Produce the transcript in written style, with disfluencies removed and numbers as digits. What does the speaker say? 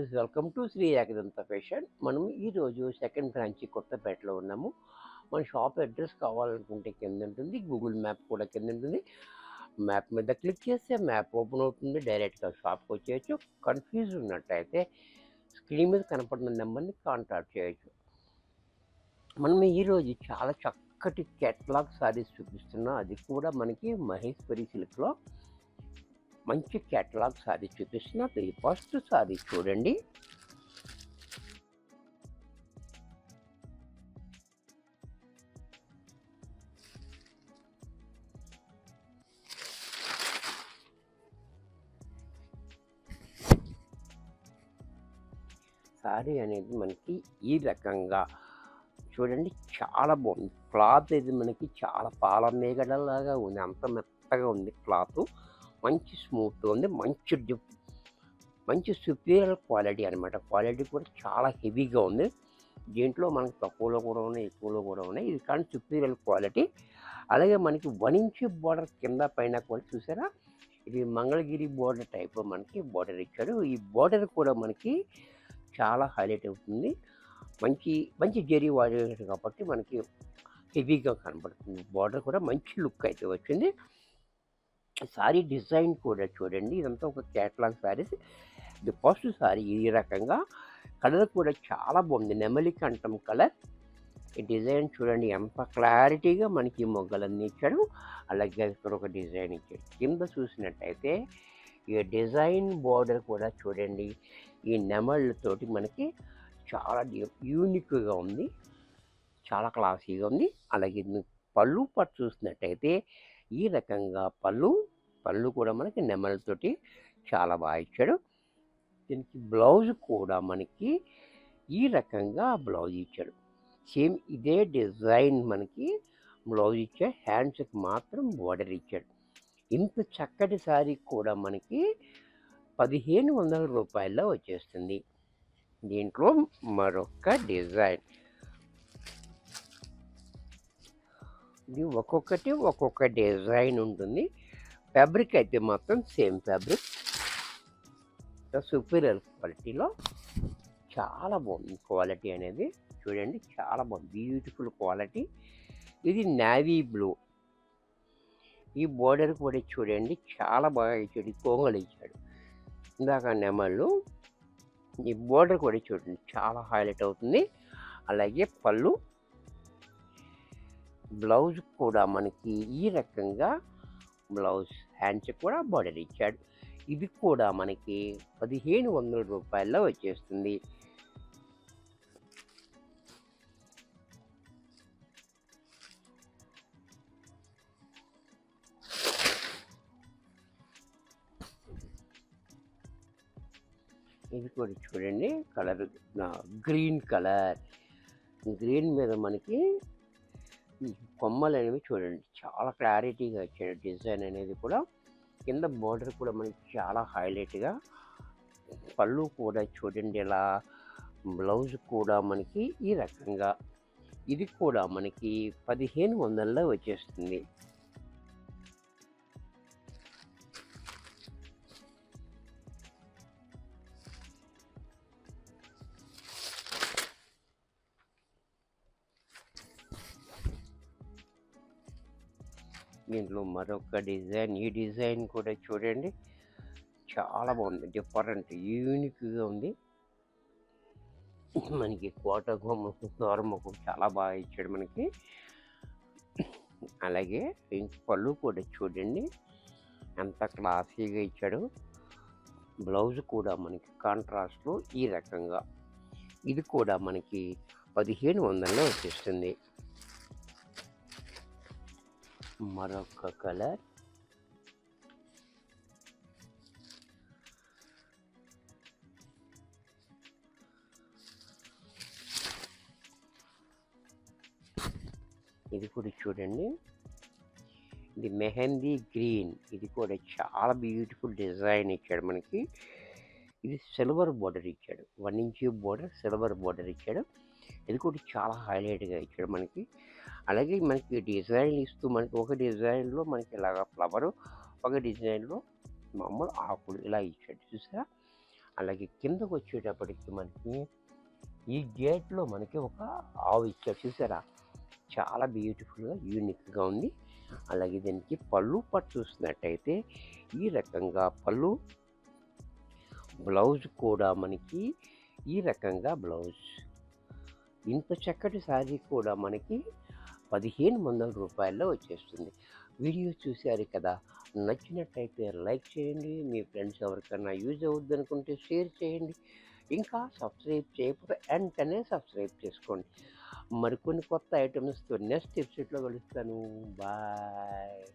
Viewers, welcome to Shri Ekadanta fashion. మనం ఈరోజు second branch కొత్తపేటలో ఉన్నాము. మన షాప్ అడ్రస్ కావాలనుకుంటే కింద ఉంటుంది, గూగుల్ మ్యాప్ కూడా కింద ఉంటుంది. మ్యాప్ మీద క్లిక్ చేస్తే మ్యాప్ ఓపెన్ అవుతుంది, డైరెక్ట్గా షాప్కి వచ్చేయచ్చు. కన్ఫ్యూజ్ ఉన్నట్టయితే స్క్రీన్ మీద కనపడిన నెంబర్ని కాంటాక్ట్ చేయొచ్చు. మనం ఈరోజు చాలా చక్కటి కేటలాగ్ సారీస్ చూపిస్తున్నాం, అది కూడా మనకి మహేశ్వరి సిల్క్లో మంచి కేటలాగ్ సారీ చూపిస్తున్నా. ఈ ఫస్ట్ సారీ చూడండి. సారీ అనేది మనకి ఈ రకంగా చూడండి, చాలా బాగుంది. క్లాత్ ఇది మనకి చాలా పాల మేగడలాగా ఉంది, అంత మెత్తగా ఉంది క్లాత్. మంచి స్మూత్ ఉంది, మంచి సుపీరియర్ క్వాలిటీ అనమాట. క్వాలిటీ కూడా చాలా హెవీగా ఉంది. దీంట్లో మనకి తక్కువలో కూడా ఉన్నాయి, ఎక్కువలో కూడా ఉన్నాయి. ఇది కానీ సుపీరియర్ క్వాలిటీ. అలాగే మనకి 1 ఇంచ్ బార్డర్ కింద పైన కూడా చూసారా, ఇది మంగళగిరి బార్డర్ టైప్లో మనకి బార్డర్ ఇచ్చాడు. ఈ బార్డర్ కూడా మనకి చాలా హైలైట్ అవుతుంది. మంచి జరీ వాడేది కాబట్టి మనకి హెవీగా కనబడుతుంది. బార్డర్ కూడా మంచి లుక్ అయితే వచ్చింది. సారీ డిజైన్ కూడా చూడండి, ఇదంతా ఒక కేటలాగ్ సారీస్. ఇది ఫస్ట్ సారీ ఈ రకంగా. కలర్ కూడా చాలా బాగుంది, నెమలి కంఠం కలర్. ఈ డిజైన్ చూడండి ఎంత క్లారిటీగా మనకి మొగ్గలన్నీ ఇచ్చాడు. అలాగే ఇక్కడ ఒక డిజైన్ ఇచ్చాడు. కింద చూసినట్టయితే ఈ డిజైన్ బార్డర్ కూడా చూడండి, ఈ నెమళ్ళతోటి మనకి చాలా యూనిక్గా ఉంది, చాలా క్లాసీగా ఉంది. అలాగే పళ్ళు పట్టు చూసినట్టయితే ఈ రకంగా పళ్ళు కూడా మనకి నెమలతోటి చాలా బాగా ఇచ్చాడు. దీనికి బ్లౌజ్ కూడా మనకి ఈ రకంగా బ్లౌజ్ ఇచ్చాడు. సేమ్ ఇదే డిజైన్ మనకి బ్లౌజ్ ఇచ్చాడు, హ్యాండ్స్కి మాత్రం బోర్డర్ ఇచ్చాడు. ఇంత చక్కటి సారీ కూడా మనకి 1500 రూపాయల్లో వచ్చేస్తుంది. దీంట్లో మరొక డిజైన్, ఇది ఒక్కొక్క డిజైన్ ఉంటుంది. ఫ్యాబ్రిక్ అయితే మాత్రం సేమ్ ఫ్యాబ్రిక్, సుపీరియర్ క్వాలిటీలో చాలా బాగుంది. క్వాలిటీ అనేది చూడండి, చాలా బాగుంది, బ్యూటిఫుల్ క్వాలిటీ. ఇది నేవీ బ్లూ. ఈ బోర్డర్ కూడా చూడండి చాలా బాగా ఇచ్చాడు, కొంగలు ఇచ్చాడు. ఇందాక నెమళ్ళు, ఈ బోర్డర్ కూడా చూడండి చాలా హైలైట్ అవుతుంది. అలాగే పళ్ళు, బ్లౌజ్ కూడా మనకి ఈ రకంగా బ్లౌజ్, హ్యాండ్స్ కూడా బోర్డర్ ఇచ్చాడు. ఇది కూడా మనకి 1500 రూపాయల్లో వచ్చేస్తుంది. ఇది కూడా చూడండి, కలర్ గ్రీన్ కలర్. గ్రీన్ మీద మనకి ఈ కొమ్మలు అనేవి చూడండి చాలా క్లారిటీగా ఇచ్చాడు. డిజైన్ అనేది కూడా కింద బార్డర్ కూడా మనకి చాలా హైలైట్గా, పళ్ళు కూడా చూడండి ఇలా, బ్లౌజ్ కూడా మనకి ఈ రకంగా. ఇది కూడా మనకి 1500లో వచ్చేస్తుంది. దీంట్లో మరొక డిజైన్, ఈ డిజైన్ కూడా చూడండి చాలా బాగుంది, డిఫరెంట్ యూనిక్గా ఉంది. మనకి కోట దూరముకు చాలా బాగా ఇచ్చాడు మనకి. అలాగే పళ్ళు కూడా చూడండి ఎంత క్లాసీగా ఇచ్చాడు. బ్లౌజ్ కూడా మనకి కాంట్రాస్ట్లో ఈ రకంగా. ఇది కూడా మనకి 1500లో వచ్చేస్తుంది. మరొక కలర్, ఇది కూడా చూడండి, ఇది మెహందీ గ్రీన్. ఇది కూడా చాలా బ్యూటిఫుల్ డిజైన్ ఇచ్చాడు మనకి. ఇది సిల్వర్ బోర్డర్ ఇచ్చాడు, 1 ఇంచ్ బోర్డర్, సిల్వర్ బోర్డర్ ఇచ్చాడు. ఇది కూడా చాలా హైలైట్గా ఇచ్చాడు మనకి. అలాగే మనకి డిజైన్ ఇస్తూ మనకి ఒక డిజైన్లో మనకి ఇలాగ ఫ్లవరు, ఒక డిజైన్లో మామూలు ఆకులు ఇలా ఇచ్చాడు చూసారా. అలాగే కిందకు వచ్చేటప్పటికి మనకి ఈ గేట్లో మనకి ఒక ఆవు ఇచ్చారు చూసారా, చాలా బ్యూటిఫుల్గా యూనిక్గా ఉంది. అలాగే దీనికి పళ్ళు పట్టు చూసినట్టయితే ఈ రకంగా పళ్ళు, బ్లౌజ్ కూడా మనకి ఈ రకంగా బ్లౌజ్. ఇంత చక్కటి శారీ కూడా మనకి 1500 రూపాయల్లో వచ్చేస్తుంది. వీడియో చూశారు కదా, నచ్చినట్టయితే లైక్ చేయండి, మీ ఫ్రెండ్స్ ఎవరికైనా యూజ్ అవుద్ది అనుకుంటే షేర్ చేయండి. ఇంకా సబ్స్క్రైబ్ చేయకపోతే వెంటనే సబ్స్క్రైబ్ చేసుకోండి. మరికొన్ని కొత్త ఐటమ్స్తో నెక్స్ట్ ఎపిసోడ్లో కలుస్తాను. బాయ్.